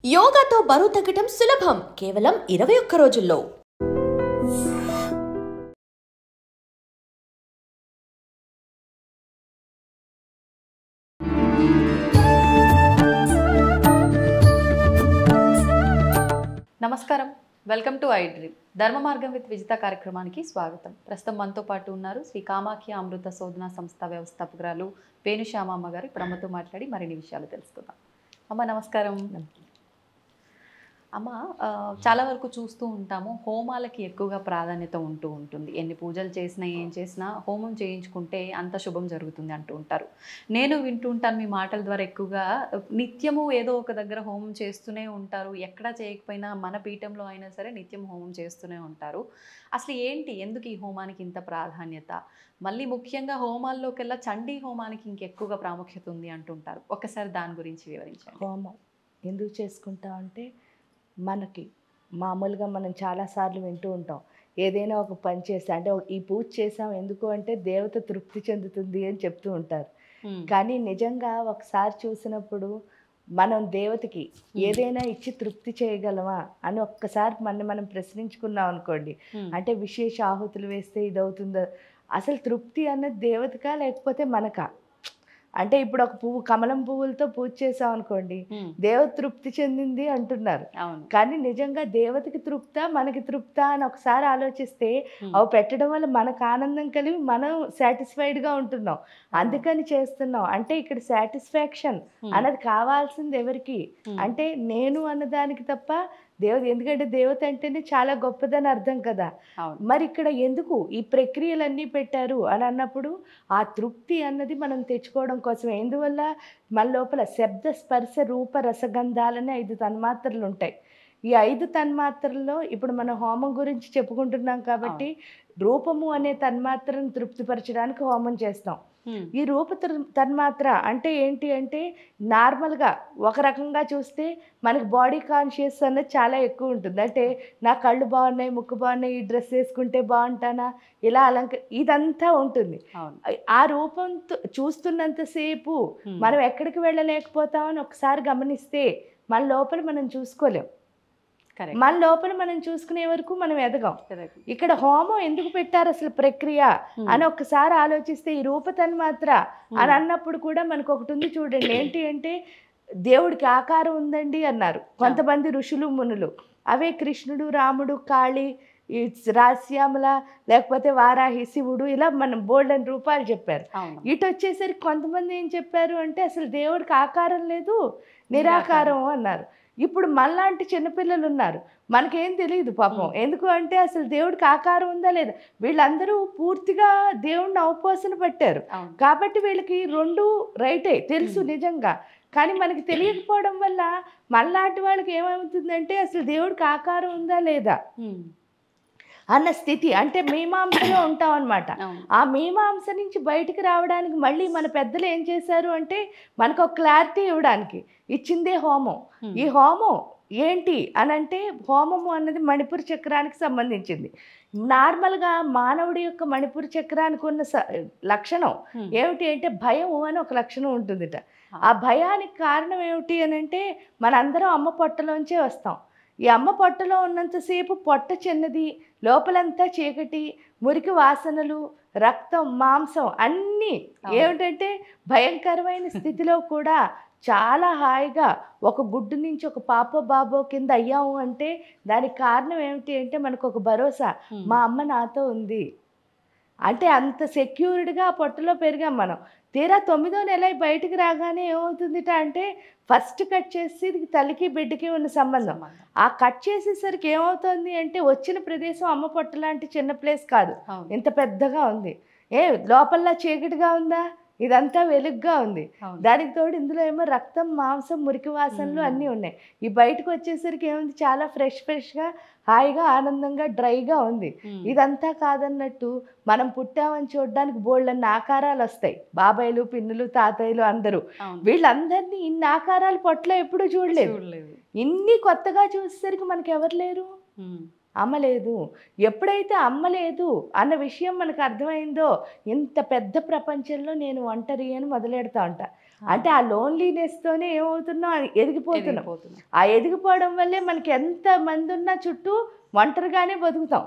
యోగాతో బరువు తగ్గటం సులభం కేవలం 21 రోజుల్లో. నమస్కారం, వెల్కమ్ టు ఐ డ్రీమ్. ధర్మ మార్గం విత్ విజిత కార్యక్రమానికి స్వాగతం. ప్రస్తుతం మనతో పాటు ఉన్నారు శ్రీ కామాఖ్య అమృత శోధన సంస్థ వ్యవస్థాపకురాలు వేణుశ్యామమ్మ గారు. ఇప్పుడు అమ్మతో మాట్లాడి మరిన్ని విషయాలు తెలుసుకుందాం. అమ్మ నమస్కారం. అమ్మ, చాలా వరకు చూస్తూ ఉంటాము, హోమాలకి ఎక్కువగా ప్రాధాన్యత ఉంటూ ఉంటుంది. ఎన్ని పూజలు చేసినా ఏం చేసినా హోమం చేయించుకుంటే అంత శుభం జరుగుతుంది అంటూ ఉంటారు. నేను వింటూ ఉంటాను మీ మాటల ద్వారా, ఎక్కువగా నిత్యము ఏదో ఒక దగ్గర హోమం చేస్తూనే ఉంటారు. ఎక్కడా చేయకపోయినా మన పీఠంలో అయినా సరే నిత్యం హోమం చేస్తూనే ఉంటారు. అసలు ఏంటి, ఎందుకు ఈ హోమానికి ఇంత ప్రాధాన్యత? మళ్ళీ ముఖ్యంగా హోమాల్లోకెల్లా చండీ హోమానికి ఇంకెక్కువగా ప్రాముఖ్యత ఉంది అంటుంటారు. ఒకసారి దాని గురించి వివరించండి. హోమం ఎందుకు చేసుకుంటాం అంటే, మనకి మామూలుగా మనం చాలాసార్లు వింటూ ఉంటాం, ఏదైనా ఒక పని చేస్తే అంటే ఈ పూజ చేసాం ఎందుకు అంటే దేవత తృప్తి చెందుతుంది అని చెప్తూ ఉంటారు. కానీ నిజంగా ఒకసారి చూసినప్పుడు మనం దేవతకి ఏదైనా ఇచ్చి తృప్తి చేయగలమా అని ఒక్కసారి మనం ప్రశ్నించుకున్నాం అనుకోండి, అంటే విశేష ఆహుతులు వేస్తే ఇది అవుతుందో, అసలు తృప్తి అన్నది దేవతకా లేకపోతే మనకా? అంటే ఇప్పుడు ఒక పువ్వు, కమలం పువ్వులతో పూజ చేసాం అనుకోండి, దేవత తృప్తి చెందింది అంటున్నారు. కానీ నిజంగా దేవతకి తృప్తా మనకి తృప్తా అని ఒకసారి ఆలోచిస్తే, అవి పెట్టడం వల్ల మనకు ఆనందం కలిగి మనం సాటిస్ఫైడ్గా ఉంటున్నాం, అందుకని చేస్తున్నాం. అంటే ఇక్కడ సాటిస్ఫాక్షన్ అన్నది కావాల్సింది ఎవరికి అంటే నేను అన్నదానికి తప్ప దేవత, ఎందుకంటే దేవత అంటేనే చాలా గొప్పదని అర్థం కదా. మరి ఇక్కడ ఎందుకు ఈ ప్రక్రియలన్నీ పెట్టారు అని అన్నప్పుడు, ఆ తృప్తి అన్నది మనం తెచ్చుకోవడం కోసమే. ఎందువల్ల మన లోపల శబ్ద స్పర్శ రూప రసగంధాలనే 5 తన్మాత్రలు ఉంటాయి. ఈ 5 తన్మాత్రల్లో ఇప్పుడు మనం హోమం గురించి చెప్పుకుంటున్నాం కాబట్టి, రూపము అనే తన్మాత్రను తృప్తిపరచడానికి హోమం చేస్తాం. ఈ రూప తన్మాత్ర అంటే ఏంటి అంటే, నార్మల్గా ఒక రకంగా చూస్తే మనకి బాడీ కాన్షియస్ అన్నది చాలా ఎక్కువ ఉంటుంది. అంటే నా కళ్ళు బాగున్నాయి, ముక్కు బాగున్నాయి, ఈ డ్రెస్ వేసుకుంటే బాగుంటానా, ఇలా ఇదంతా ఉంటుంది. ఆ రూపంతో చూస్తున్నంతసేపు మనం ఎక్కడికి వెళ్ళలేకపోతామని ఒకసారి గమనిస్తే మన లోపల మనం చూసుకోలేం. మన లోపల మనం చూసుకునే వరకు మనం ఎదగం. ఇక్కడ హోమం ఎందుకు పెట్టారు అసలు ప్రక్రియ అని ఒక్కసారి ఆలోచిస్తే, ఈ రూపతన్మాత్ర అని అన్నప్పుడు కూడా మనకు ఒకటి ఉంది చూడండి, ఏంటి అంటే దేవుడికి ఆకారం ఉందండి అన్నారు కొంతమంది ఋషులు మునులు. అవే కృష్ణుడు, రాముడు, కాళీ, ఈ రాశ్యామల, లేకపోతే వారాహి, శివుడు, ఇలా మనం బోల్డెన్ రూపాలు చెప్పారు. ఇటు వచ్చేసరికి కొంతమంది ఏం చెప్పారు అంటే, అసలు దేవుడికి ఆకారం లేదు, నిరాకారం అన్నారు. ఇప్పుడు మనలాంటి చిన్నపిల్లలు ఉన్నారు, మనకేం తెలియదు పాపం. ఎందుకు అంటే అసలు దేవుడికి ఆకారం ఉందా లేదా, వీళ్ళందరూ పూర్తిగా దేవుడిని అవపోసన పట్టారు కాబట్టి వీళ్ళకి రెండు రైటే తెలుసు నిజంగా. కానీ మనకి తెలియకపోవడం వల్ల మనలాంటి వాళ్ళకి ఏమవుతుందంటే, అసలు దేవుడికి ఆకారం ఉందా లేదా అన్న స్థితి, అంటే మీమాంసలో ఉంటాం అనమాట. ఆ మీమాంస నుంచి బయటికి రావడానికి మళ్ళీ మన పెద్దలు ఏం చేశారు అంటే, మనకు ఒక క్లారిటీ ఇవ్వడానికి ఇచ్చిందే హోమం. ఈ హోమం ఏంటి అని అంటే, హోమము అన్నది మణిపూర్ చక్రానికి సంబంధించింది. నార్మల్గా మానవుడి యొక్క మణిపూర్ చక్రానికి ఉన్న లక్షణం ఏమిటి అంటే, భయం అని ఒక లక్షణం ఉంటుందిట. ఆ భయానికి కారణం ఏమిటి అని అంటే, మనందరం అమ్మ పొట్టలోంచే వస్తాం. ఈ అమ్మ పొట్టలో ఉన్నంతసేపు పొట్ట చిన్నది, లోపలంతా చీకటి, మురికి వాసనలు, రక్తం, మాంసం అన్నీ ఏమిటంటే భయంకరమైన స్థితిలో కూడా చాలా హాయిగా ఒక గుడ్డు నుంచి ఒక పాప బాబో కింద అయ్యాము అంటే, దానికి కారణం ఏమిటి అంటే మనకు ఒక భరోసా, మా అమ్మ నాతో ఉంది అంటే. అంత సెక్యూర్డ్గా పొట్టలో పెరిగాం మనం. తీరా 9వ నెల బయటికి రాగానే ఏమవుతుందిట అంటే, ఫస్ట్ కట్ చేసి తల్లికి బిడ్డకి ఉన్న సంబంధం. ఆ కట్ చేసేసరికి ఏమవుతుంది అంటే, వచ్చిన ప్రదేశం అమ్మ పొట్ట లాంటి చిన్న ప్లేస్ కాదు, ఇంత పెద్దగా ఉంది. లోపల చీకటిగా ఉందా, ఇదంతా వెలుగ్గా ఉంది. దానికి తోడు ఇందులో ఏమో రక్తం, మాంసం, మురికి వాసనలు అన్నీ ఉన్నాయి. ఈ బయటకు వచ్చేసరికి ఏముంది, చాలా ఫ్రెష్గా హాయిగా ఆనందంగా డ్రైగా ఉంది. ఇదంతా కాదన్నట్టు మనం పుట్టామని చూడడానికి బోల్డన్ని ఆకారాలు వస్తాయి. బాబాయిలు, పిన్నులు, తాతయ్యలు అందరూ, వీళ్ళందరినీ ఇన్ని ఆకారాలు పొట్టలో ఎప్పుడూ చూడలేదు. ఇన్ని కొత్తగా చూసేసరికి మనకి ఎవరు లేరు, అమ్మ లేదు. ఎప్పుడైతే అమ్మ లేదు అన్న విషయం మనకు అర్థమైందో, ఇంత పెద్ద ప్రపంచంలో నేను ఒంటరి అని మొదలెడతా ఉంటా. అంటే ఆ లోన్లీనెస్తోనే ఏమవుతున్నాం, ఎదిగిపోతున్నాం. ఎదిగిపోతున్నాం. ఆ ఎదిగిపోవడం వల్లే మనకి ఎంత మంది ఉన్నా చుట్టూ ఒంటరిగానే బతుకుతాం.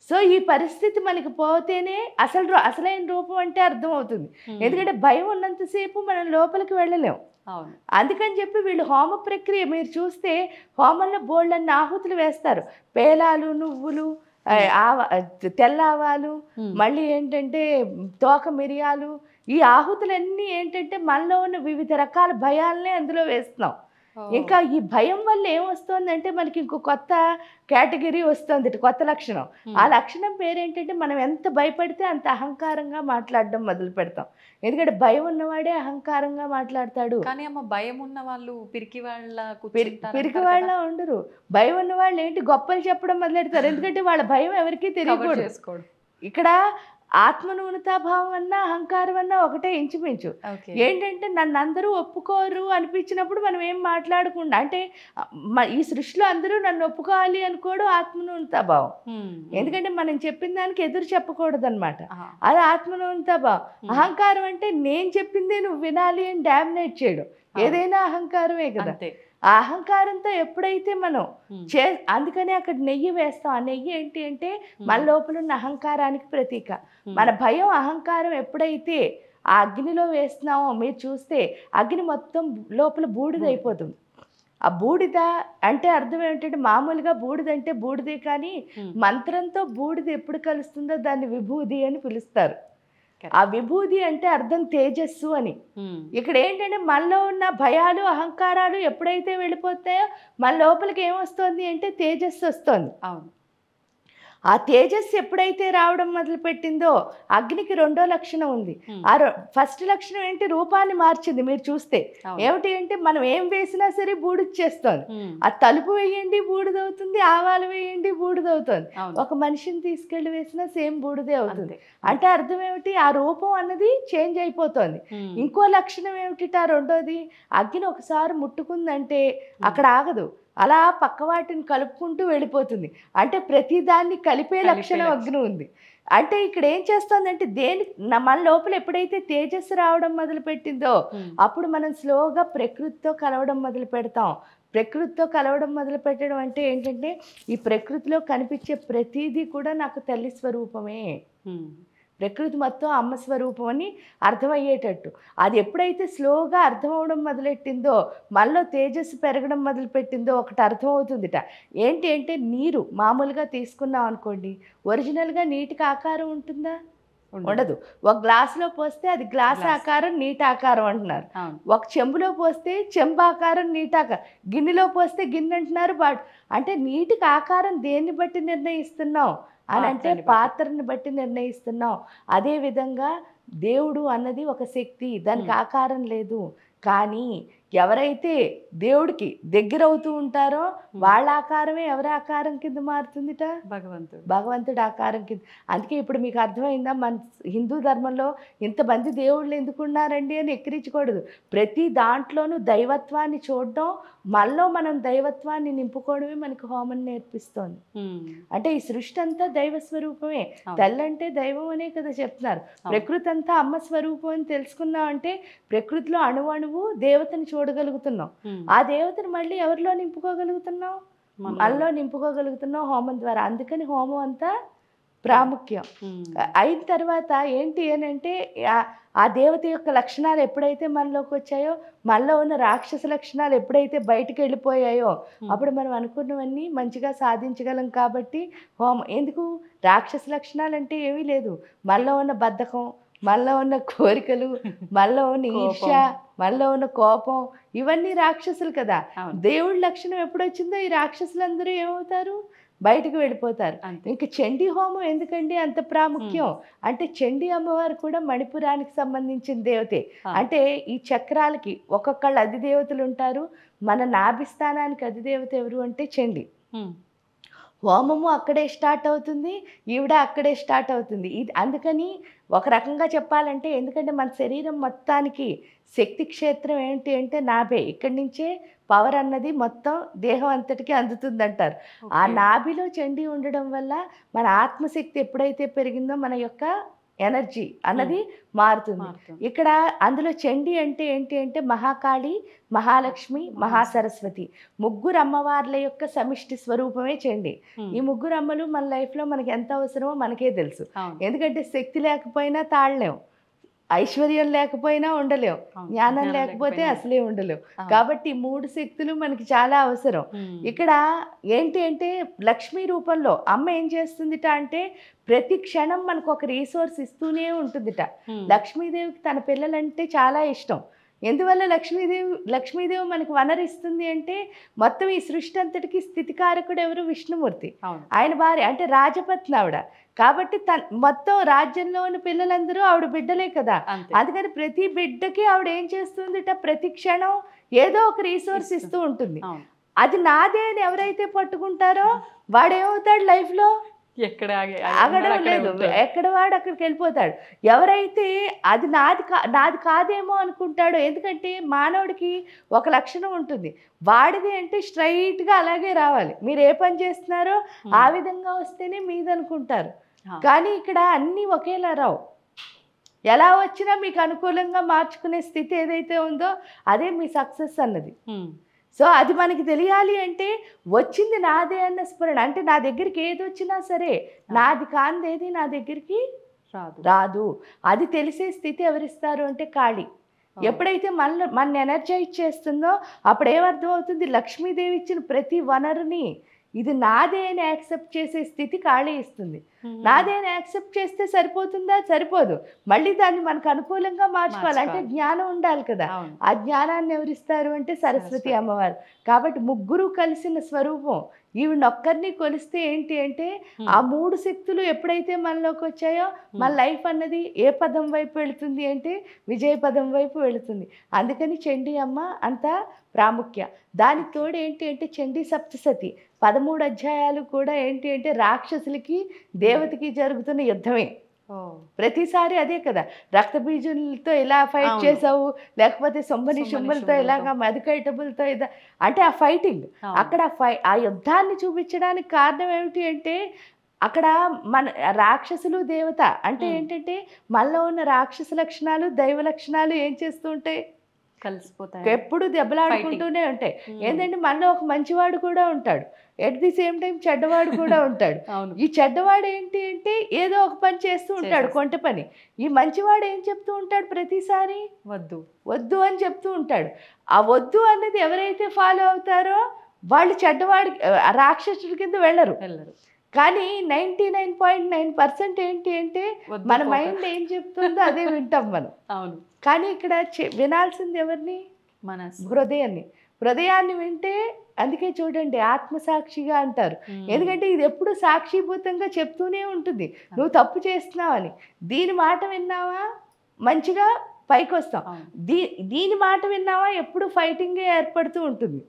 సో ఈ పరిస్థితి మనకి పోతేనే అసలైన రూపం అంటే అర్థమవుతుంది. ఎందుకంటే భయం ఉన్నంతసేపు మనం లోపలికి వెళ్ళలేం. అవును. అందుకని చెప్పి వీళ్ళు హోమ ప్రక్రియ మీరు చూస్తే హోమంలో బోళ్ళన్ని ఆహుతులు వేస్తారు. పేలాలు, నువ్వులు, తెల్ల ఆవాలు, మళ్ళీ ఏంటంటే తోక మిరియాలు, ఈ ఆహుతులన్నీ ఏంటంటే మనలో ఉన్న వివిధ రకాల భయాలనే అందులో వేస్తున్నాం. ఇంకా ఈ భయం వల్ల ఏమొస్తుందంటే మనకి ఇంకో కొత్త కేటగిరీ వస్తుంది, కొత్త లక్షణం. ఆ లక్షణం పేరేంటంటే మనం ఎంత భయపడితే అంత అహంకారంగా మాట్లాడడం మొదలు పెడతాం. ఎందుకంటే భయం ఉన్నవాడే అహంకారంగా మాట్లాడతాడు. కానీ అమ్మ, భయం ఉన్న వాళ్ళు పిరికి పిరికి వాళ్ళ ఉండరు. భయం ఉన్న వాళ్ళు ఏంటి గొప్పలు చెప్పడం మొదలెడతారు. ఎందుకంటే వాళ్ళ భయం ఎవరికీ తెలియకూడదు. ఇక్కడ ఆత్మన్యూనతాభావం అన్నా అహంకారం అన్నా ఒకటే ఇంచుమించు. ఏంటంటే నన్ను అందరూ ఒప్పుకోరు అనిపించినప్పుడు మనం ఏం మాట్లాడకుండా, అంటే ఈ సృష్టిలో అందరూ నన్ను ఒప్పుకోవాలి అనుకోవడం ఆత్మన్యూనతాభావం. ఎందుకంటే మనం చెప్పిన దానికి ఎదురు చెప్పకూడదు అనమాట. అది ఆత్మన్యూనతాభావం. అహంకారం అంటే నేను చెప్పిందే నువ్వు వినాలి అని డామినేట్ చేయడం, ఏదైనా అహంకారమే కదా. ఆ అహంకారంతో ఎప్పుడైతే మనం అందుకనే అక్కడ నెయ్యి వేస్తాం. ఆ నెయ్యి ఏంటి అంటే మన లోపల ఉన్న అహంకారానికి ప్రతీక. మన భయం అహంకారం ఎప్పుడైతే ఆ అగ్నిలో వేస్తున్నామో మీరు చూస్తే అగ్ని మొత్తం లోపల బూడిద అయిపోతుంది. ఆ బూడిద అంటే అర్థం ఏమిటంటే మామూలుగా బూడిద అంటే బూడిదే, కానీ మంత్రంతో బూడిద ఎప్పుడు కలుస్తుందో దాన్ని విభూది అని పిలుస్తారు. ఆ విభూది అంటే అర్థం తేజస్సు అని. ఇక్కడ ఏంటంటే మనలో ఉన్న భయాలు అహంకారాలు ఎప్పుడైతే వెళ్ళిపోతాయో మన లోపలికి ఏమొస్తుంది అంటే తేజస్సు వస్తుంది. అవును. ఆ తేజస్సు ఎప్పుడైతే రావడం మొదలు పెట్టిందో అగ్నికి రెండో లక్షణం ఉంది. ఆ ఫస్ట్ లక్షణం ఏంటి, రూపాన్ని మార్చింది. మీరు చూస్తే ఏమిటి అంటే మనం ఏం వేసినా సరే బూడిచ్చేస్తుంది. ఆ తలుపు వేయండి బూడిదవుతుంది, ఆవాలు వేయండి బూడిదవుతుంది. ఒక మనిషిని తీసుకెళ్లి వేసినా సేమ్ బూడిదే అవుతుంది. అంటే అర్థం ఏమిటి, ఆ రూపం అన్నది చేంజ్ అయిపోతుంది. ఇంకో లక్షణం ఏమిటి, రెండోది అగ్ని ఒకసారి ముట్టుకుందంటే అక్కడ ఆగదు, అలా పక్క వాటిని కలుపుకుంటూ వెళ్ళిపోతుంది. అంటే ప్రతిదాన్ని కలిపే లక్షణం అగ్ని ఉంది. అంటే ఇక్కడ ఏం చేస్తుందంటే మన లోపల ఎప్పుడైతే తేజస్సు రావడం మొదలు పెట్టిందో అప్పుడు మనం స్లోగా ప్రకృతితో కలవడం మొదలు పెడతాం. ప్రకృతితో కలవడం మొదలు పెట్టడం అంటే ఏంటంటే ఈ ప్రకృతిలో కనిపించే ప్రతిదీ కూడా నాకు తల్లి స్వరూపమే, ప్రకృతి మొత్తం అమ్మ స్వరూపం అని అర్థమయ్యేటట్టు. అది ఎప్పుడైతే స్లోగా అర్థమవడం మొదలెట్టిందో మనలో తేజస్సు పెరగడం మొదలుపెట్టిందో ఒకటి అర్థమవుతుందిట. ఏంటి అంటే నీరు మామూలుగా తీసుకున్నాం అనుకోండి, ఒరిజినల్గా నీటికి ఆకారం ఉంటుందా? ఉండదు. ఒక గ్లాసులో పోస్తే అది గ్లాస్ ఆకారం నీటి ఆకారం అంటున్నారు. ఒక చెంబులో పోస్తే చెంబు ఆకారం నీటి ఆకారం, గిన్నెలో పోస్తే గిన్నె అంటున్నారు. అంటే నీటికి ఆకారం దేన్ని బట్టి నిర్ణయిస్తున్నాం అని అంటే పాత్రని బట్టి నిర్ణయిస్తున్నాం. అదేవిధంగా దేవుడు అన్నది ఒక శక్తి, దానికి ఆకారం లేదు. కానీ ఎవరైతే దేవుడికి దగ్గర అవుతూ ఉంటారో వాళ్ళ ఆకారమే ఎవరి ఆకారం కింద మారుతుందిట, భగవంతుడి ఆకారం కింద. అందుకే ఇప్పుడు మీకు అర్థమైందా మన హిందూ ధర్మంలో ఇంతమంది దేవుళ్ళు ఎందుకున్నారండి అని ఎక్కిరించకూడదు. ప్రతి దాంట్లోనూ దైవత్వాన్ని చూడడం, మనలో మనం దైవత్వాన్ని నింపుకోవడమే మనకు హోమం నేర్పిస్తోంది. అంటే ఈ సృష్టి అంతా దైవ స్వరూపమే. తల్లంటే దైవం అనే కదా చెప్తున్నారు. ప్రకృతి అంతా అమ్మ స్వరూపం అని తెలుసుకున్నాం అంటే ప్రకృతిలో అణువణువు దేవతని చూడగలుగుతున్నాం. ఆ దేవతను మళ్ళీ ఎవరిలో నింపుకోగలుగుతున్నాం, మనలో నింపుకోగలుగుతున్నాం హోమం ద్వారా. అందుకని హోమం అంతా ప్రాముఖ్యం. అయిన తర్వాత ఏంటి అని అంటే ఆ దేవత యొక్క లక్షణాలు ఎప్పుడైతే మనలోకి వచ్చాయో, మనలో ఉన్న రాక్షస లక్షణాలు ఎప్పుడైతే బయటకు వెళ్ళిపోయాయో అప్పుడు మనం అనుకున్నవన్నీ మంచిగా సాధించగలం. కాబట్టి ఎందుకు రాక్షస లక్షణాలు అంటే ఏమీ లేదు, మనలో ఉన్న బద్ధకం, మనలో ఉన్న కోరికలు, మనలో ఉన్న ఈర్ష్య, మనలో ఉన్న కోపం, ఇవన్నీ రాక్షసులు కదా. దేవుడి లక్షణం ఎప్పుడొచ్చిందో ఈ రాక్షసులందరూ ఏమవుతారు, బయటకు వెళ్ళిపోతారు. ఇంకా చండీ హోమం ఎందుకండి అంత ప్రాముఖ్యం అంటే చండీ అమ్మవారు కూడా మణిపురానికి సంబంధించిన దేవతే. అంటే ఈ చక్రాలకి ఒక్కొక్కళ్ళు అధిదేవతలు ఉంటారు. మన నాభిస్థానానికి అధిదేవత ఎవరు అంటే చండీ. హోమము అక్కడే స్టార్ట్ అవుతుంది, ఈవిడ అక్కడే స్టార్ట్ అవుతుంది. ఇది అందుకని ఒక రకంగా చెప్పాలంటే, ఎందుకంటే మన శరీరం మొత్తానికి శక్తి క్షేత్రం ఏంటి అంటే నాభే. ఇక్కడి నుంచే పవర్ అన్నది మొత్తం దేహం అంతటికి అందుతుంది అంటారు. ఆ నాభిలో చండీ ఉండడం వల్ల మన ఆత్మశక్తి ఎప్పుడైతే పెరిగిందో మన యొక్క ఎనర్జీ అన్నది మారుతుంది. మారుతుంది. ఇక్కడ అందులో చండి అంటే ఏంటి అంటే మహాకాళి, మహాలక్ష్మి, మహాసరస్వతి ముగ్గురు అమ్మవార్ల యొక్క సమిష్టి స్వరూపమే చండి. ఈ ముగ్గురు అమ్మలు మన లైఫ్లో మనకి ఎంత అవసరమో మనకే తెలుసు. అవును. ఎందుకంటే శక్తి లేకపోయినా తాళలేం, ఐశ్వర్యం లేకపోయినా ఉండలేం, అవును. జ్ఞానం జ్ఞానం లేకపోతే లేకపోయినా అసలే ఉండలేం. అవును. కాబట్టి ఈ 3 శక్తులు మనకి చాలా అవసరం. ఇక్కడ ఏంటి అంటే లక్ష్మీ రూపంలో అమ్మ ఏం చేస్తుందిట అంటే ప్రతి క్షణం మనకు ఒక రీసోర్స్ ఇస్తూనే ఉంటుందిట. లక్ష్మీదేవికి తన పిల్లలంటే చాలా ఇష్టం. ఎందువల్ల లక్ష్మీదేవి మనకు వనరిస్తుంది అంటే మొత్తం ఈ సృష్టి అంతటికి స్థితికారకుడు ఎవరు? విష్ణుమూర్తి. అవును. ఆయన భార్య అంటే రాజపత్ని ఆవిడ. కాబట్టి మొత్తం రాజ్యంలో ఉన్న పిల్లలందరూ ఆవిడ బిడ్డలే కదా. అంతే. అందుకని ప్రతి బిడ్డకి ఆవిడ ఏం చేస్తుందిట ప్రతి క్షణం ఏదో ఒక రీసోర్స్ ఇస్తూ ఉంటుంది. అవును. అది నాదే అని ఎవరైతే పట్టుకుంటారో వాడేమవుతాడు లైఫ్లో? ఎక్కడ ఆగడం లేదు, ఎక్కడ వాడు అక్కడికి వెళ్ళిపోతాడు. ఎవరైతే అది నాది కాదేమో అనుకుంటాడో, ఎందుకంటే మానవుడికి ఒక లక్షణం ఉంటుంది, వాడిది అంటే స్ట్రైట్గా అలాగే రావాలి. మీరు ఏ పని చేస్తున్నారో ఆ విధంగా వస్తేనే మీది అనుకుంటారు. కానీ ఇక్కడ అన్నీ ఒకేలా రావు. ఎలా వచ్చినా మీకు అనుకూలంగా మార్చుకునే స్థితి ఏదైతే ఉందో అదే మీ సక్సెస్ అన్నది. సో అది మనకి తెలియాలి అంటే వచ్చింది నాదే అన్న స్ఫురణ. అంటే నా దగ్గరికి ఏది వచ్చినా సరే నాది కాందేది నా దగ్గరికి రాదు. అది తెలిసే స్థితి ఎవరిస్తారు అంటే కాళీ. ఎప్పుడైతే మన ఎనర్జైజ్ చేస్తుందో అప్పుడు ఏమర్థం అవుతుంది? లక్ష్మీదేవి ఇచ్చిన ప్రతి వనరుని ఇది నాదే అని యాక్సెప్ట్ చేసే స్థితి కాళీ ఇస్తుంది. నాదే అని యాక్సెప్ట్ చేస్తే సరిపోతుందా? సరిపోదు. మళ్ళీ దాన్ని మనకు అనుకూలంగా మార్చుకోవాలి. అంటే జ్ఞానం ఉండాలి కదా. ఆ జ్ఞానాన్ని ఎవరిస్తారు అంటే సరస్వతి అమ్మవారు. కాబట్టి ముగ్గురు కలిసిన స్వరూపం. ఈవిడొక్కరిని కొలిస్తే ఏంటి అంటే ఆ 3 శక్తులు ఎప్పుడైతే మనలోకి వచ్చాయో మన లైఫ్ అన్నది ఏ పదం వైపు వెళుతుంది అంటే విజయ పదం వైపు వెళుతుంది. అందుకని చండీ అమ్మ అంత ప్రాముఖ్య. దానికి తోడు ఏంటి అంటే చండీ సప్తసతి 13 అధ్యాయాలు కూడా ఏంటి అంటే రాక్షసులకి దేవతకి జరుగుతున్న యుద్ధమే. ప్రతిసారి అదే కదా, రక్తబీజులతో ఎలా ఫైట్ చేసావు, లేకపోతే సొమ్మని శుమ్మలతో ఎలాగా మధుకైటబుల్తో అంటే ఆ ఫైటింగ్ అక్కడ ఆ యుద్ధాన్ని చూపించడానికి కారణం ఏమిటి అంటే అక్కడ మన రాక్షసులు దేవత అంటే ఏంటంటే మనలో ఉన్న రాక్షస లక్షణాలు దైవ లక్షణాలు ఏం చేస్తూ ఉంటాయి? కలిసిపోతాయి, ఎప్పుడు దెబ్బలాడుకుంటూనే ఉంటాయి. ఏంటంటే మనలో ఒక మంచివాడు కూడా ఉంటాడు, ఎట్ ది సేమ్ టైం చెడ్డవాడు కూడా ఉంటాడు. ఈ చెడ్డవాడు ఏంటి అంటే ఏదో ఒక పని చేస్తూ ఉంటాడు, కొంట పని. ఈ మంచివాడు ఏం చెప్తూ ఉంటాడు? ప్రతిసారి వద్దు వద్దు అని చెప్తూ ఉంటాడు. ఆ వద్దు అన్నది ఎవరైతే ఫాలో అవుతారో వాళ్ళు చెడ్డవాడి రాక్షసుడి కింద వెళ్ళరు. కానీ 99.9% ఏంటి అంటే మన మైండ్ ఏం చెప్తుందో అదే వింటాం మనం. అవును. కానీ ఇక్కడ వినాల్సింది ఎవరిని? మన హృదయాన్ని వింటే. అందుకే చూడండి ఆత్మసాక్షిగా అంటారు. ఎందుకంటే ఇది ఎప్పుడు సాక్షిభూతంగా చెప్తూనే ఉంటుంది నువ్వు తప్పు చేస్తున్నావని. దీని మాట విన్నావా మంచిగా పైకి వస్తాం, దీని మాట విన్నావా ఎప్పుడు ఫైటింగే ఏర్పడుతూ ఉంటుంది.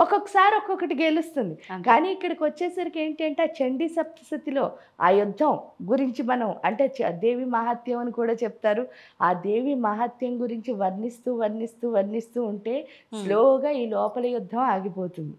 ఒక్కొక్కసారి ఒక్కొక్కటి గెలుస్తుంది. కానీ ఇక్కడికి వచ్చేసరికి ఏంటి అంటే ఆ చండీ సప్తసతిలో ఆ యుద్ధం గురించి మనం అంటే దేవి మహాత్యం అని కూడా చెప్తారు. ఆ దేవి మహాత్యం గురించి వర్ణిస్తూ ఉంటే స్లోగా ఈ లోపల యుద్ధం ఆగిపోతుంది.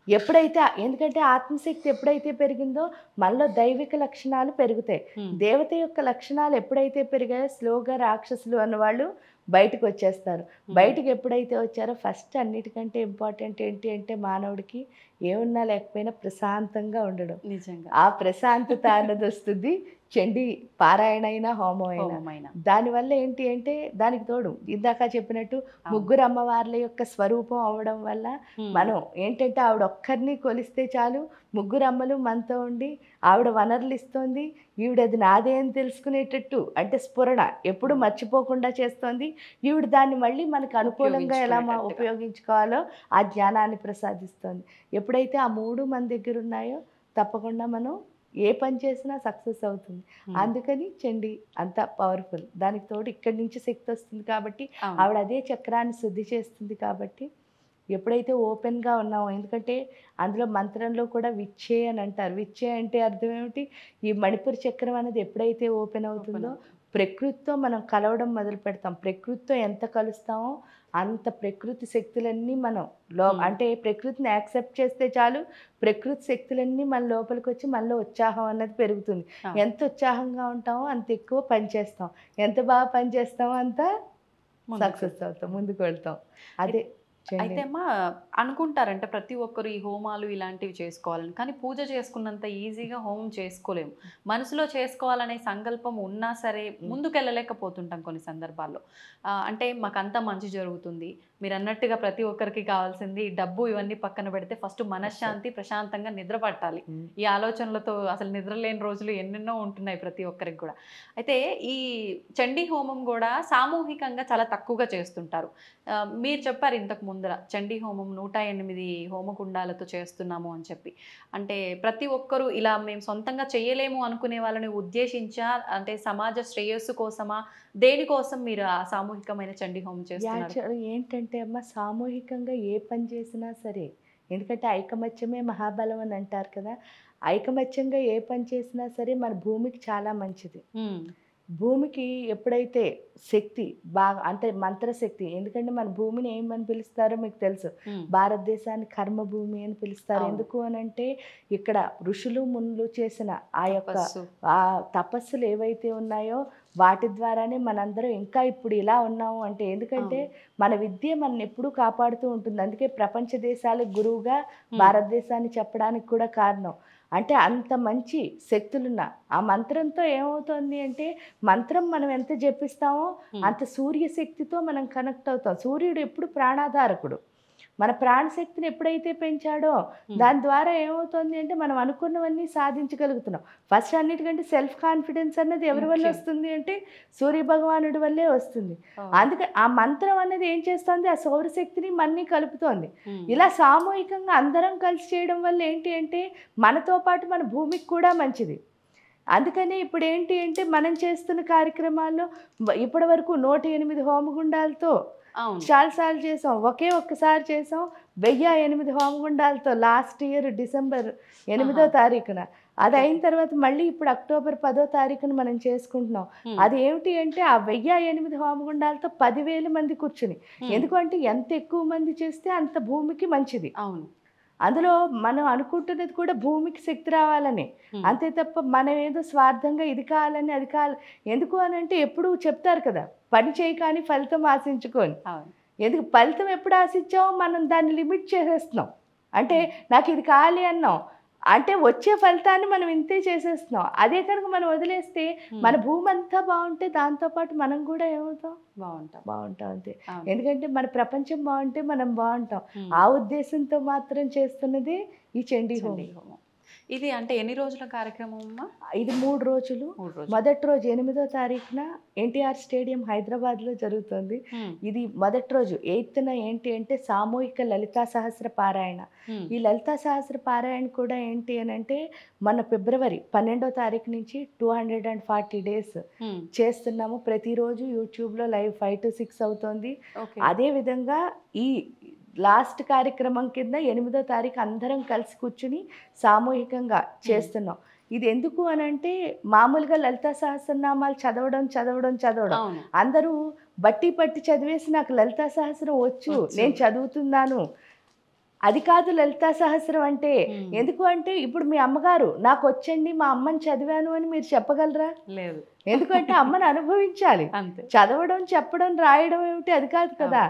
ఎప్పుడైతే ఎందుకంటే ఆత్మశక్తి ఎప్పుడైతే పెరిగిందో మనలో దైవిక లక్షణాలు పెరుగుతాయి. దేవత యొక్క లక్షణాలు ఎప్పుడైతే పెరిగాయో స్లోగా రాక్షసులు అన్నవాళ్ళు బయటకు వచ్చేస్తారు. బయటకు ఎప్పుడైతే వచ్చారో ఫస్ట్ అన్నిటికంటే ఇంపార్టెంట్ ఏంటి అంటే మానవుడికి ఏమున్నా లేకపోయినా ప్రశాంతంగా ఉండడం. నిజంగా ఆ ప్రశాంతత అన్నది వస్తుంది చండీ పారాయణ అయినా హోమం అయినా. దానివల్ల ఏంటి అంటే దానికి తోడు ఇందాక చెప్పినట్టు ముగ్గురు అమ్మవార్ల యొక్క స్వరూపం అవ్వడం వల్ల మనం ఏంటంటే ఆవిడ ఒక్కరిని కొలిస్తే చాలు ముగ్గురు అమ్మలు మనతో ఉండి ఆవిడ వనరులు ఇస్తోంది. ఈవిడది నాదే అని తెలుసుకునేటట్టు అంటే స్ఫురణ ఎప్పుడు మర్చిపోకుండా చేస్తోంది. ఈవిడ దాన్ని మళ్ళీ మనకు అనుకూలంగా ఎలా ఉపయోగించుకోవాలో ఆ జ్ఞానాన్ని ప్రసాదిస్తోంది. ఎప్పుడైతే ఆ 3 మన దగ్గర ఉన్నాయో తప్పకుండా మనం ఏ పని చేసినా సక్సెస్ అవుతుంది. అందుకని చండీ అంత పవర్ఫుల్. దానికి తోడు ఇక్కడి నుంచి శక్తి వస్తుంది కాబట్టి ఆవిడ అదే చక్రాన్ని శుద్ధి చేస్తుంది. కాబట్టి ఎప్పుడైతే ఓపెన్గా ఉన్నామో, ఎందుకంటే అందులో మంత్రంలో కూడా విచ్చే అని అంటారు. విచ్చే అంటే అర్థం ఏమిటి? ఈ మణిపూర్ చక్రం అనేది ఎప్పుడైతే ఓపెన్ అవుతుందో ప్రకృతితో మనం కలవడం మొదలు పెడతాం. ప్రకృతితో ఎంత కలుస్తామో అంత ప్రకృతి శక్తులన్నీ మనం అంటే ప్రకృతిని యాక్సెప్ట్ చేస్తే చాలు, ప్రకృతి శక్తులన్నీ మన లోపలికి వచ్చి మనలో ఉత్సాహం అన్నది పెరుగుతుంది. ఎంత ఉత్సాహంగా ఉంటామో అంత ఎక్కువ పని చేస్తాం, ఎంత బాగా పని చేస్తామో అంత సక్సెస్ అవుతాం, ముందుకు వెళ్తాం. అదే అయితే అమ్మా అనుకుంటారంటే ప్రతి ఒక్కరు ఈ హోమాలు ఇలాంటివి చేసుకోవాలని, కానీ పూజ చేసుకున్నంత ఈజీగా హోమం చేసుకోలేము. మనసులో చేసుకోవాలనే సంకల్పం ఉన్నా సరే ముందుకెళ్ళలేకపోతుంటాం కొన్ని సందర్భాల్లో. అంటే మాకంతా మంచి జరుగుతుంది, మీరు అన్నట్టుగా ప్రతి ఒక్కరికి కావాల్సింది డబ్బు ఇవన్నీ పక్కన పెడితే ఫస్ట్ మనశ్శాంతి, ప్రశాంతంగా నిద్ర పట్టాలి. ఈ ఆలోచనలతో అసలు నిద్ర లేని రోజులు ఎన్నెన్నో ఉంటున్నాయి ప్రతి ఒక్కరికి కూడా. అయితే ఈ చండీ హోమం కూడా సామూహికంగా చాలా తక్కువగా చేస్తుంటారు. మీరు చెప్పారు ఇంతకు ముందర చండీ హోమం 108 హోమకుండాలతో చేస్తున్నాము అని చెప్పి. అంటే ప్రతి ఒక్కరూ ఇలా మేము సొంతంగా చేయలేము అనుకునే వాళ్ళని ఉద్దేశించా, అంటే సమాజ శ్రేయస్సు కోసమా, దేనికోసం మీరు ఆ సామూహికమైన చండీ హోమం చేస్తున్నారు? ఏంటంటే అమ్మ, సామూహికంగా ఏ పని చేసినా సరే, ఎందుకంటే ఐకమత్యమే మహాబలం అని అంటారు కదా, ఐకమత్యంగా ఏ పని చేసినా సరే మన భూమికి చాలా మంచిది. భూమికి ఎప్పుడైతే శక్తి బాగా అంటే మంత్రశక్తి, ఎందుకంటే మన భూమిని ఏమని పిలుస్తారో మీకు తెలుసు, భారతదేశాన్ని కర్మభూమి అని పిలుస్తారు. ఎందుకు అని అంటే ఇక్కడ ఋషులు మునులు చేసిన ఆ యొక్క ఆ తపస్సులు ఏవైతే ఉన్నాయో వాటి ద్వారానే మనందరం ఇంకా ఇప్పుడు ఇలా ఉన్నాము. అంటే ఎందుకంటే మన విద్య మన ఎప్పుడూ కాపాడుతూ ఉంటుంది. అందుకే ప్రపంచ దేశాలకు గురువుగా భారతదేశాన్ని చెప్పడానికి కూడా కారణం. అంటే అంత మంచి శక్తులున్న ఆ మంత్రంతో ఏమవుతుంది అంటే, మంత్రం మనం ఎంత జపిస్తామో అంత సూర్యశక్తితో మనం కనెక్ట్ అవుతాం. సూర్యుడు ఎప్పుడు ప్రాణాధారకుడు. మన ప్రాణశక్తిని ఎప్పుడైతే పెంచాడో దాని ద్వారా ఏమవుతుంది అంటే మనం అనుకున్నవన్నీ సాధించగలుగుతున్నాం. ఫస్ట్ అన్నిటికంటే సెల్ఫ్ కాన్ఫిడెన్స్ అన్నది ఎవరి వల్ల వస్తుంది అంటే సూర్య భగవానుడి వల్లే వస్తుంది. అందుకే ఆ మంత్రం అనేది ఏం చేస్తుంది, ఆ సౌరశక్తిని మన్ని కలుపుతోంది. ఇలా సామూహికంగా అందరం కలిసి చేయడం వల్ల ఏంటి అంటే మనతో పాటు మన భూమికి కూడా మంచిది. అందుకని ఇప్పుడు ఏంటి అంటే మనం చేస్తున్న కార్యక్రమాల్లో ఇప్పటి వరకు 108 హోమగుండాలతో చాలాసార్లు చేసాం. ఒక్కసారి చేసాం 1008 హోమగుండాలతో లాస్ట్ ఇయర్ డిసెంబర్ 8వ తారీఖున. అది అయిన తర్వాత మళ్ళీ ఇప్పుడు అక్టోబర్ 10వ తారీఖున మనం చేసుకుంటున్నాం. అది ఏమిటి అంటే ఆ 1008 హోమగుండాలతో 10,000 మంది కూర్చుని. ఎందుకంటే ఎంత ఎక్కువ మంది చేస్తే అంత భూమికి మంచిది. అవును, అందులో మనం అనుకుంటున్నది కూడా భూమికి శక్తి రావాలని, అంతే తప్ప మనం ఏదో స్వార్థంగా ఇది కావాలని అది కావాలి. ఎందుకు అని అంటే ఎప్పుడు చెప్తారు కదా, పని చేయి కానీ ఫలితం ఆశించుకొని. ఎందుకు ఫలితం ఎప్పుడు ఆశించామో మనం దాన్ని లిమిట్ చేసేస్తున్నాం. అంటే నాకు ఇది కావాలి అన్నాం అంటే వచ్చే ఫలితాన్ని మనం ఇంతే చేసేస్తున్నాం. అదే కనుక మనం వదిలేస్తే మన భూమి అంతా బాగుంటే దాంతోపాటు మనం కూడా ఏమవుతాం, బాగుంటాం అంతే. ఎందుకంటే మన ప్రపంచం బాగుంటే మనం బాగుంటాం. ఆ ఉద్దేశంతో మాత్రం చేస్తున్నది ఈ చండీ హోమం. ఇది అంటే ఎన్ని రోజుల కార్యక్రమం అమ్మా? ఇది 3 రోజులు. మొదటి రోజు 8వ తారీఖున ఎన్టీఆర్ స్టేడియం హైదరాబాద్లో జరుగుతుంది. ఇది మొదటి రోజు 8న ఏంటి అంటే సామూహిక లలితా సహస్ర పారాయణ. ఈ లలితా సహస్ర పారాయణ కూడా ఏంటి అని అంటే మన ఫిబ్రవరి 12వ తారీఖు నుంచి 240 days చేస్తున్నాము. ప్రతిరోజు యూట్యూబ్లో లైవ్ 5 to 6 అవుతుంది. అదేవిధంగా ఈ లాస్ట్ కార్యక్రమం కింద 8వ తారీఖు అందరం కలిసి కూర్చుని సామూహికంగా చేస్తున్నాం. ఇది ఎందుకు అని అంటే మామూలుగా లలితా సహస్రనామాలు చదవడం అందరూ బట్టి పట్టి చదివేసి నాకు లలితా సహస్రం వచ్చు, నేను చదువుతున్నాను, అది కాదు లలితా సహస్రం అంటే. ఎందుకు అంటే ఇప్పుడు మీ అమ్మగారు నాకు వచ్చండి మా అమ్మని చదివాను అని మీరు చెప్పగలరా? లేదు. ఎందుకంటే అమ్మని అనుభవించాలి. చదవడం, చెప్పడం, రాయడం ఏమిటి అది కాదు కదా.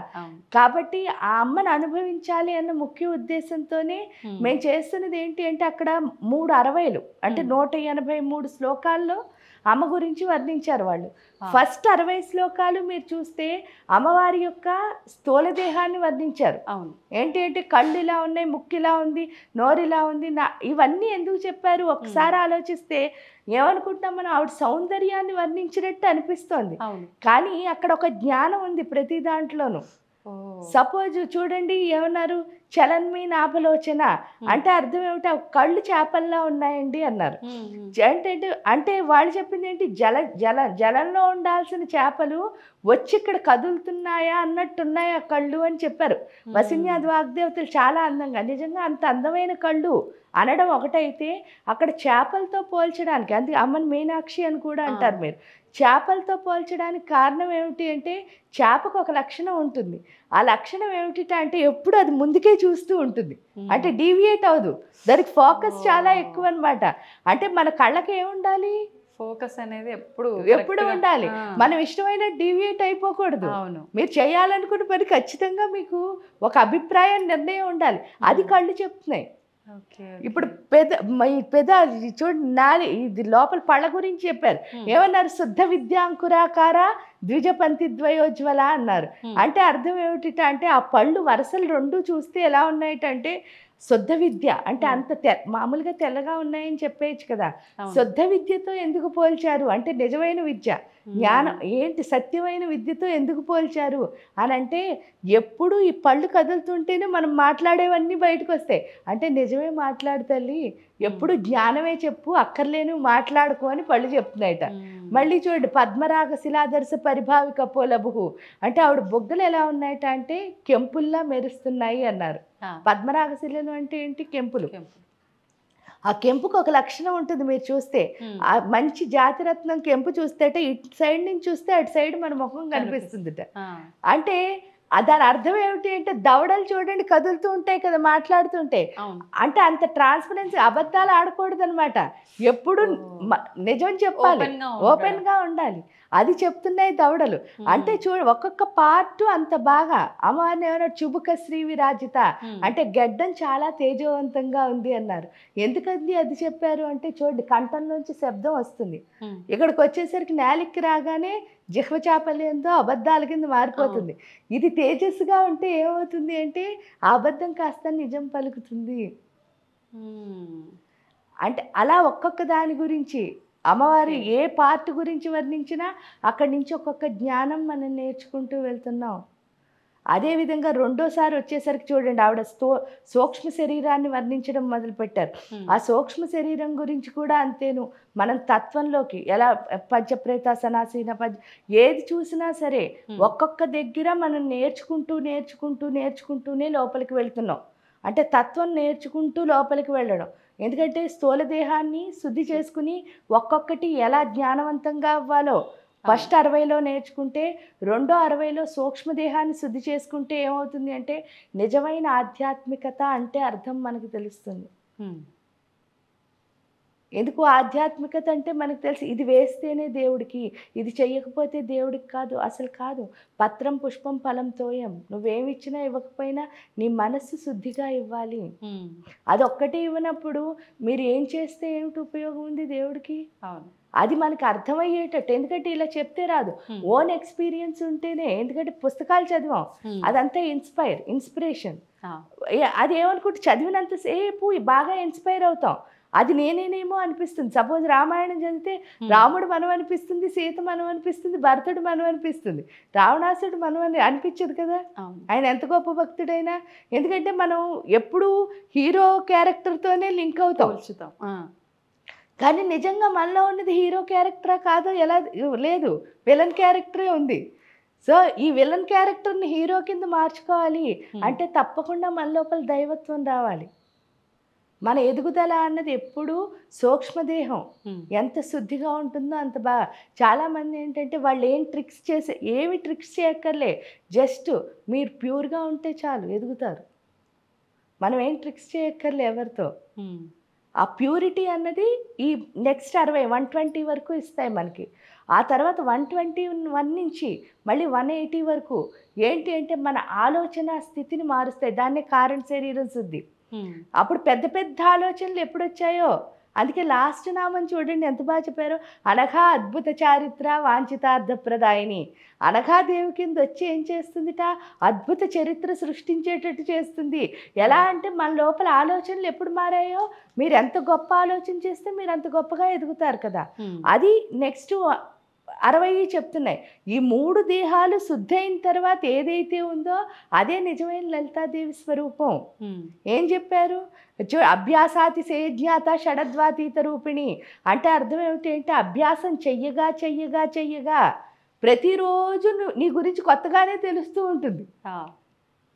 కాబట్టి ఆ అమ్మని అనుభవించాలి అన్న ముఖ్య ఉద్దేశంతోనే మేము చేస్తున్నది ఏంటి అంటే అక్కడ 360 అంటే 183 శ్లోకాల్లో అమ్మ గురించి వర్ణించారు వాళ్ళు. ఫస్ట్ 60 శ్లోకాలు మీరు చూస్తే అమ్మవారి యొక్క స్థూల దేహాన్ని వర్ణించారు. ఏంటి అంటే కళ్ళు ఇలా ఉన్నాయి, ముక్కు ఇలా ఉంది, నోరు ఇలా ఉంది, ఇవన్నీ ఎందుకు చెప్పారు ఒకసారి ఆలోచిస్తే ఏమనుకుంటున్నాం మనం, ఆవిడ సౌందర్యాన్ని వర్ణించినట్టు అనిపిస్తోంది. కానీ అక్కడ ఒక జ్ఞానం ఉంది ప్రతి దాంట్లోనూ. సపోజ్ చూడండి ఏమన్నారు, చలన్మీ నాభలోచన అంటే అర్థం ఏమిటి, కళ్ళు చేపల్లా ఉన్నాయండి అన్నారు. అంటే వాళ్ళు చెప్పింది ఏంటి, జలంలో ఉండాల్సిన చేపలు వచ్చి ఇక్కడ కదులుతున్నాయా అన్నట్టున్నాయా కళ్ళు అని చెప్పారు. వసిన్యాది వాగ్దేవతలు చాలా అందంగా, నిజంగా అంత అందమైన కళ్ళు అనడం ఒకటైతే, అక్కడ చేపలతో పోల్చడానికి, అందుకే అమ్మని మీనాక్షి అని కూడా అంటారు మీరు. చేపలతో పోల్చడానికి కారణం ఏమిటి అంటే, చేపకు ఒక లక్షణం ఉంటుంది. ఆ లక్షణం ఏమిటి అంటే ఎప్పుడు అది ముందుకే చూస్తూ ఉంటుంది, అంటే డీవియేట్ అవ్వదు, దానికి ఫోకస్ చాలా ఎక్కువ అనమాట. అంటే మన కళ్ళకి ఏముండాలి, ఫోకస్ అనేది ఎప్పుడు ఉండాలి, మనం ఇష్టమైన డీవియేట్ అయిపోకూడదు. మీరు చేయాలనుకున్న పని ఖచ్చితంగా మీకు ఒక అభిప్రాయం, నిర్ణయం ఉండాలి, అది కళ్ళు చెప్తున్నాయి. ఇప్పుడు చూడండి, ఇది లోపల పళ్ళ గురించి చెప్పారు. ఏమన్నారు, శుద్ధ విద్యాంకురాకార ద్విజపంతి ద్వయోజ్వల అన్నారు. అంటే అర్థం ఏమిటి అంటే, ఆ పళ్ళు వరుసలు రెండు చూస్తే ఎలా ఉన్నాయంటే శుద్ధ విద్య అంటే అంత మామూలుగా తెల్లగా ఉన్నాయని చెప్పేయచ్చు కదా, శుద్ధ విద్యతో ఎందుకు పోల్చారు అంటే నిజమైన విద్య, జ్ఞానం ఏంటి, సత్యమైన విద్యతో ఎందుకు పోల్చారు అని అంటే, ఎప్పుడు ఈ పళ్ళు కదులుతుంటేనే మనం మాట్లాడేవన్నీ బయటకు వస్తాయి. అంటే నిజమే మాట్లాడు తల్లి, ఎప్పుడు జ్ఞానమే చెప్పు, అక్కర్లేని మాట్లాడుకో అని పళ్ళు చెప్తున్నాయట. మళ్ళీ చూడండి, పద్మరాగ శిలాదర్శ పరిభావి కపోలభు అంటే ఆవిడ బొగ్గలు ఎలా ఉన్నాయట అంటే కెంపుల్లా మెరుస్తున్నాయి అన్నారు. పద్మరాగ శిలలు అంటే ఏంటి, కెంపులు. ఆ కెంపుకు ఒక లక్షణం ఉంటుంది, మీరు చూస్తే ఆ మంచి జాతిరత్నం కెంపు చూస్తే ఇటు సైడ్ నుంచి చూస్తే అటు సైడ్ మన ముఖం కనిపిస్తుందిట. అంటే దాని అర్థం ఏమిటి అంటే, దవడలు చూడండి కదులుతూ ఉంటాయి కదా మాట్లాడుతుంటే, అంటే అంత ట్రాన్స్పరెన్సీ, అబద్ధాలు ఆడకూడదు అనమాట, ఎప్పుడు నిజం చెప్పాలి, ఓపెన్ గా ఉండాలి, అది చెప్తున్నాయి దవడలు. అంటే ఒక్కొక్క పార్ట్ అంత బాగా, అమ్మవారిని ఏమైనా చుబుక శ్రీ విరాజిత అంటే గడ్డం చాలా తేజవంతంగా ఉంది అన్నారు. ఎందుకంది అది చెప్పారు అంటే, చూడండి కంఠంలోంచి శబ్దం వస్తుంది, ఇక్కడికి వచ్చేసరికి నేలిక్కి రాగానే జిహ్వ చాపల్యంతో అబద్ధాల కింద మారిపోతుంది. ఇది తేజస్సుగా ఉంటే ఏమవుతుంది అంటే, ఆ అబద్ధం కాస్త నిజం పలుకుతుంది. అంటే అలా ఒక్కొక్క దాని గురించి అమ్మవారి ఏ పార్ట్ గురించి వర్ణించినా అక్కడి నుంచి ఒక్కొక్క జ్ఞానం మనం నేర్చుకుంటూ వెళ్తున్నాం. అదేవిధంగా రెండోసారి వచ్చేసరికి చూడండి, ఆవిడ సూక్ష్మ శరీరాన్ని వర్ణించడం మొదలుపెట్టారు. ఆ సూక్ష్మ శరీరం గురించి కూడా అంతేను, మనం తత్వంలోకి ఎలా పంచప్రేత సనాసీన ఏది చూసినా సరే ఒక్కొక్క దగ్గర మనం నేర్చుకుంటూనే లోపలికి వెళ్తున్నాం. అంటే తత్వం నేర్చుకుంటూ లోపలికి వెళ్ళడం. ఎందుకంటే స్థూల దేహాన్ని శుద్ధి చేసుకుని ఒక్కొక్కటి ఎలా జ్ఞానవంతంగా అవ్వాలో ఫస్ట్ 60లో నేర్చుకుంటే, రెండో 60లో సూక్ష్మదేహాన్ని శుద్ధి చేసుకుంటే ఏమవుతుంది అంటే, నిజమైన ఆధ్యాత్మికత అంటే అర్థం మనకు తెలుస్తుంది. ఎందుకు ఆధ్యాత్మికత అంటే మనకు తెలుసు, ఇది వేస్తేనే దేవుడికి, ఇది చెయ్యకపోతే దేవుడికి కాదు, అసలు కాదు. పత్రం పుష్పం ఫలం తోయం, నువ్వేమిచ్చినా ఇవ్వకపోయినా నీ మనస్సు శుద్ధిగా ఇవ్వాలి. అదొక్కటే ఇవ్వనప్పుడు మీరు ఏం చేస్తే ఏమిటి ఉపయోగం ఉంది దేవుడికి? అది మనకు అర్థమయ్యేటట్టు, ఎందుకంటే ఇలా చెప్తే రాదు, ఓన్ ఎక్స్పీరియన్స్ ఉంటేనే. ఎందుకంటే పుస్తకాలు చదివాం, అదంతా ఇన్స్పిరేషన్. అది ఏమనుకుంటే చదివినంతసేపు బాగా ఇన్స్పైర్ అవుతాం, అది నేనేనేమో అనిపిస్తుంది. సపోజ్ రామాయణం చదివితే రాముడు మనం అనిపిస్తుంది, సీత మనం అనిపిస్తుంది, భరతుడు మనం అనిపిస్తుంది, రావణాసుడు మనం అనిపించదు కదా. ఆయన ఎంత గొప్ప భక్తుడైనా, ఎందుకంటే మనం ఎప్పుడు హీరో క్యారెక్టర్తోనే లింక్ అవుతాం. కానీ నిజంగా మనలో ఉన్నది హీరో క్యారెక్టరా కాదో ఎలా లేదు, విలన్ క్యారెక్టరే ఉంది. సో ఈ విలన్ క్యారెక్టర్ని హీరో కింద మార్చుకోవాలి అంటే తప్పకుండా మన లోపల దైవత్వం రావాలి. మన ఎదుగుదల అన్నది ఎప్పుడు సూక్ష్మదేహం ఎంత శుద్ధిగా ఉంటుందో అంత బాగా. చాలామంది ఏంటంటే వాళ్ళు ఏమి ట్రిక్స్ చేయక్కర్లే, జస్ట్ మీరు ప్యూర్గా ఉంటే చాలు ఎదుగుతారు. మనం ఏం ట్రిక్స్ చేయక్కర్లే ఎవరితో. ఆ ప్యూరిటీ అన్నది ఈ నెక్స్ట్ 120 వరకు ఇస్తాయి మనకి. ఆ తర్వాత 121 నుంచి మళ్ళీ 180 వరకు ఏంటి అంటే మన ఆలోచన స్థితిని మారుస్తాయి. దాన్నే కారణ శరీరం శుద్ధి. అప్పుడు పెద్ద పెద్ద ఆలోచనలు ఎప్పుడు వచ్చాయో, అందుకే లాస్ట్ నామం చూడండి ఎంత బాగా చెప్పారో, అనఘా అద్భుత చారిత్ర వాంఛితార్థప్రదాయిని. అనఘాదేవి కింద వచ్చి ఏం చేస్తుందిట, అద్భుత చరిత్ర సృష్టించేటట్టు చేస్తుంది. ఎలా అంటే మన లోపల ఆలోచనలు ఎప్పుడు మారాయో, మీరు ఎంత గొప్ప ఆలోచన చేస్తే మీరు అంత గొప్పగా ఎదుగుతారు కదా. అది నెక్స్ట్ 60 చెప్తున్నాయి. ఈ 3 దేహాలు శుద్ధి అయిన తర్వాత ఏదైతే ఉందో అదే నిజమైన లలితాదేవి స్వరూపం. ఏం చెప్పారు? అభ్యాసాతి సేజ్ఞాత షడద్వాతీత రూపిణి అంటే అర్థం ఏమిటి? అభ్యాసం చెయ్యగా చెయ్యగా చెయ్యగా ప్రతిరోజు నీ గురించి కొత్తగానే తెలుస్తూ ఉంటుంది.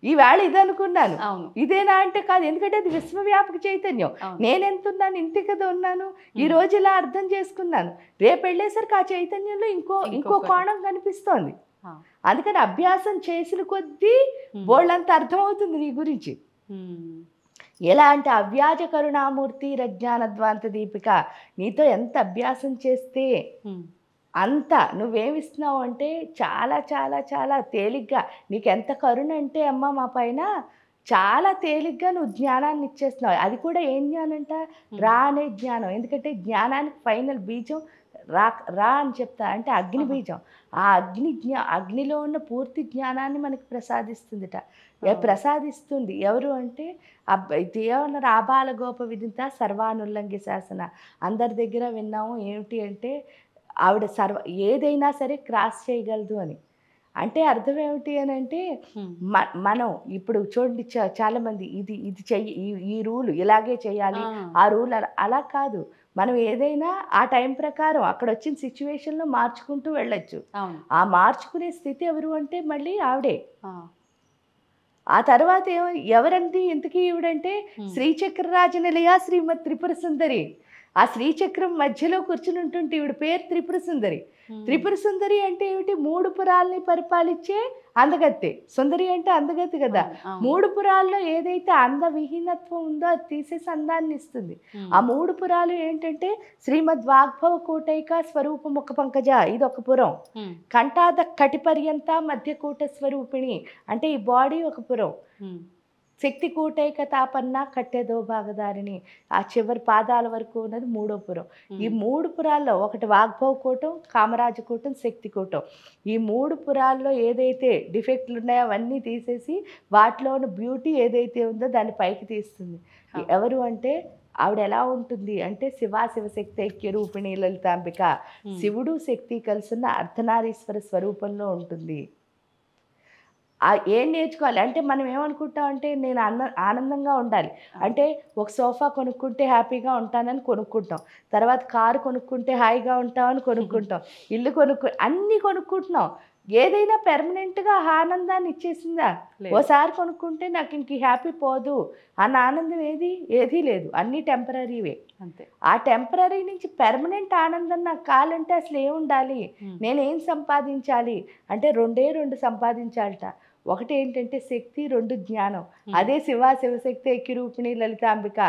ఈవేళ ఇది అనుకున్నాను, ఇదేనా అంటే కాదు, ఎందుకంటే అది విశ్వవ్యాపక చైతన్యం. నేనెంతున్నాను, ఇంతే కదా ఉన్నాను, ఈ రోజు ఇలా అర్థం చేసుకున్నాను, రేపు వెళ్ళేసరికి ఆ చైతన్యంలో ఇంకో కోణం కనిపిస్తోంది. అందుకని అభ్యాసం చేసిన కొద్దీ బోళ్ళంత అర్థమవుతుంది నీ గురించి. ఎలా అంటే అవ్యాజ కరుణామూర్తి రజ్ఞానద్వాంత దీపిక, నీతో ఎంత అభ్యాసం చేస్తే అంత నువ్వేమిస్తున్నావు అంటే చాలా చాలా చాలా తేలిగ్గా, నీకు ఎంత కరుణ అంటే అమ్మ మా పైన, చాలా తేలిగ్గా నువ్వు జ్ఞానాన్ని ఇచ్చేస్తున్నావు. అది కూడా ఏం జ్ఞానం అంట? రా అనే జ్ఞానం. ఎందుకంటే జ్ఞానానికి ఫైనల్ బీజం రా అని చెప్తా, అంటే అగ్ని బీజం. ఆ అగ్నిలో ఉన్న పూర్తి జ్ఞానాన్ని మనకి ప్రసాదిస్తుంది. ఎవరు అంటే ఏమన్నారు? ఆబాల గోప విదిత సర్వానుల్లంఘి శాసన. అందరి దగ్గర విన్నాము ఏమిటి అంటే ఆవిడ ఏదైనా సరే క్రాస్ చేయగలదు అని. అంటే అర్థం ఏమిటి అని అంటే మనం ఇప్పుడు చూడండి, చాలామంది ఇది చెయ్యి, ఈ రూల్ ఇలాగే చేయాలి, ఆ రూల్ అలా కాదు. మనం ఏదైనా ఆ టైం ప్రకారం అక్కడ వచ్చిన సిచ్యువేషన్లో మార్చుకుంటూ వెళ్ళొచ్చు. ఆ మార్చుకునే స్థితి ఎవరు అంటే మళ్ళీ ఆవిడే. ఆ తర్వాత ఎవరంటే ఇంతకీ ఈవిడంటే శ్రీచక్రరాజ నిలయ శ్రీమద్ త్రిపుర సుందరి. ఆ శ్రీచక్రం మధ్యలో కూర్చుని ఉంటుంటే ఈవిడ పేరు త్రిపుర సుందరి. త్రిపుర సుందరి అంటే ఏమిటి? 3 పురాల్ని పరిపాలించే అందగత్తె. సుందరి అంటే అందగత్తె కదా. 3 పురాల్లో ఏదైతే అందవిహీనత్వం ఉందో అది తీసేసి అందాన్ని ఇస్తుంది. ఆ 3 పురాలు ఏంటంటే శ్రీమద్ వాగ్భవ కోటైక స్వరూపముఖ పంకజ, ఇది ఒక పురం. కంఠాద కటిపర్యంత మధ్యకూట స్వరూపిణి అంటే ఈ బాడీ ఒక పురం. శక్తి కూటైక తాపన్న కట్టెదో భాగదారిని, ఆ చివరి పాదాల వరకు ఉన్నది 3వ పురం. ఈ 3 పురాల్లో ఒకటి వాగ్భవ కూటం, కామరాజకూటం, శక్తి కూటం. ఈ 3 పురాల్లో ఏదైతే డిఫెక్ట్లు ఉన్నాయో అవన్నీ తీసేసి వాటిలో ఉన్న బ్యూటీ ఏదైతే ఉందో దాన్ని పైకి తీస్తుంది. ఎవరు అంటే ఆవిడ ఎలా ఉంటుంది అంటే శివశక్తి ఐక్య రూపిణి లలితాంబిక. శివుడు శక్తి కలిసిన అర్ధనారీశ్వర స్వరూపంలో ఉంటుంది. ఏం నేర్చుకోవాలి అంటే మనం ఏమనుకుంటాం అంటే నేను ఆనందంగా ఉండాలి అంటే ఒక సోఫా కొనుక్కుంటే హ్యాపీగా ఉంటానని కొనుక్కుంటాం, తర్వాత కారు కొనుక్కుంటే హాయిగా ఉంటామని కొనుక్కుంటాం, ఇల్లు అన్నీ కొనుక్కుంటున్నాం. ఏదైనా పెర్మనెంట్గా ఆనందాన్ని ఇచ్చేసిందా? ఓసారి కొనుక్కుంటే నాకు ఇంక హ్యాపీ పోదు అన్న ఆనందం ఏదీ లేదు, అన్నీ టెంపరీవే. అంతే. ఆ టెంపరీ నుంచి పెర్మనెంట్ ఆనందం నాకు కావాలంటే అసలు ఏముండాలి, నేనేం సంపాదించాలి అంటే 2 సంపాదించాలట. ఒకటి ఏంటంటే శక్తి, 2 జ్ఞానం. అదే శివశక్తి ఐక్యరూపిణి లలితాంబిక.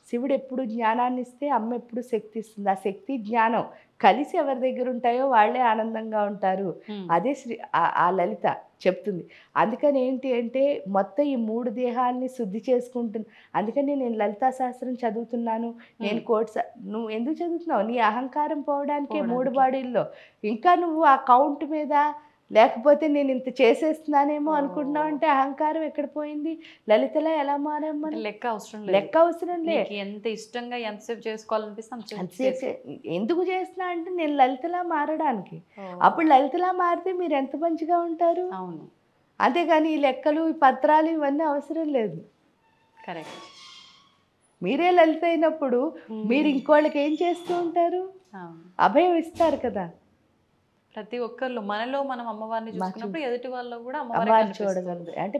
శివుడు ఎప్పుడు జ్ఞానాన్ని ఇస్తే అమ్మ ఎప్పుడు శక్తి ఇస్తుంది. ఆ శక్తి జ్ఞానం కలిసి ఎవరి దగ్గర ఉంటాయో వాళ్ళే ఆనందంగా ఉంటారు. అదే ఆ లలిత చెప్తుంది. అందుకని ఏంటి అంటే మొత్తం ఈ 3 దేహాలని శుద్ధి చేసుకుంటుంది. అందుకని నేను లలితా శాస్త్రం చదువుతున్నాను. నేను నువ్వు ఎందుకు చదువుతున్నావు? నీ అహంకారం పోవడానికి 3 బాడీల్లో. ఇంకా నువ్వు ఆ కౌంట్ మీద లేకపోతే నేను ఇంత చేసేస్తున్నానేమో అనుకుంటున్నావు అంటే అహంకారం ఎక్కడ పోయింది? లలితలా ఎలా మారమ్మని లెక్క అవసరం లే. ఎంత ఇష్టంగా ఎంతసేపు చేసుకోవాలనిపిస్తే ఎందుకు చేస్తున్నా అంటే నేను లలితలా మారడానికి. అప్పుడు లలితలా మారితే మీరు ఎంత మంచిగా ఉంటారు. అవును. అంతేగాని ఈ లెక్కలు, ఈ పత్రాలు ఇవన్నీ అవసరం లేదు. కరెక్ట్. మీరే లలిత అయినప్పుడు మీరు ఇంకోళ్ళకి ఏం చేస్తూ ఉంటారు? అభయం ఇస్తారు కదా. ప్రతి ఒక్కళ్ళు మనలో మనం అమ్మవారిని చూసుకున్నప్పుడు ఎదుటి వాళ్ళు కూడా అమ్మవారిని చూడగలరు. అంటే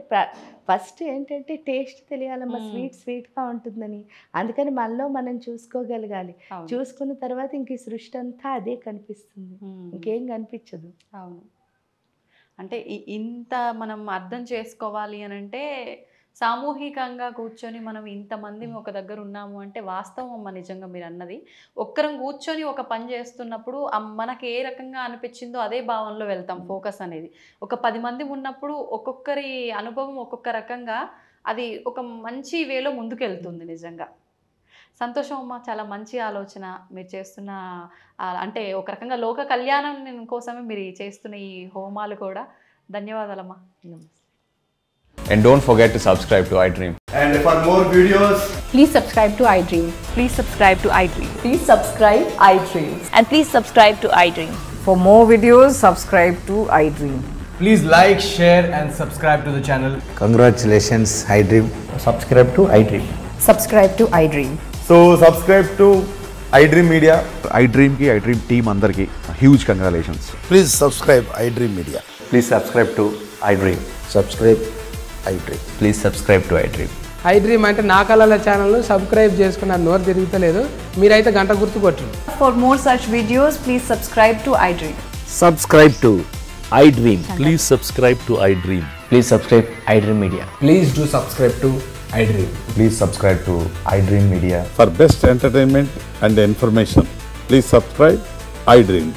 ఫస్ట్ ఏంటంటే టేస్ట్ తెలియాలమ్మా, స్వీట్గా ఉంటుందని. అందుకని మనలో మనం చూసుకోగలగాలి. చూసుకున్న తర్వాత ఇంక ఈ సృష్టి అంతా అదే కనిపిస్తుంది, ఇంకేం కనిపించదు. అవును. అంటే ఇంత మనం అర్థం చేసుకోవాలి అని అంటే సామూహికంగా కూర్చొని మనం ఇంతమంది ఒక దగ్గర ఉన్నాము అంటే వాస్తవం అమ్మ. నిజంగా మీరు అన్నది, ఒక్కరం కూర్చొని ఒక పని చేస్తున్నప్పుడు మనకి ఏ రకంగా అనిపించిందో అదే భావనలో వెళ్తాం. ఫోకస్ అనేది ఒక 10 మంది ఉన్నప్పుడు ఒక్కొక్కరి అనుభవం ఒక్కొక్క రకంగా అది ఒక మంచి వేలో ముందుకెళ్తుంది. నిజంగా సంతోషం అమ్మ. చాలా మంచి ఆలోచన మీరు చేస్తున్న, అంటే ఒక రకంగా లోక కళ్యాణం కోసమే మీరు చేస్తున్న ఈ హోమాలు కూడా. ధన్యవాదాలమ్మా. And don't forget to subscribe to iDream. And for more videos, please subscribe to iDream. Please subscribe to iDream. Please subscribe iDream. And please subscribe to iDream. For more videos, subscribe to iDream. Please like, share, and subscribe to the channel. Congratulations, iDream. Subscribe to iDream. Subscribe to iDream. So subscribe to iDream Media. iDream ki iDream team andarki huge congratulations. Please subscribe iDream Media. Please subscribe to iDream. Subscribe iDream. Please subscribe to iDream. iDream అంటే నా కళల channel subscribe చేసుకున్న నోరు తిరుగుతలేదు మీరైతే గంట గుర్తు కొట్టండి. For more such videos, please subscribe to iDream. Subscribe to iDream. Please subscribe to iDream. Please subscribe iDream Media. Please do subscribe to iDream. Please subscribe to iDream Media. For best entertainment and information, please subscribe iDream.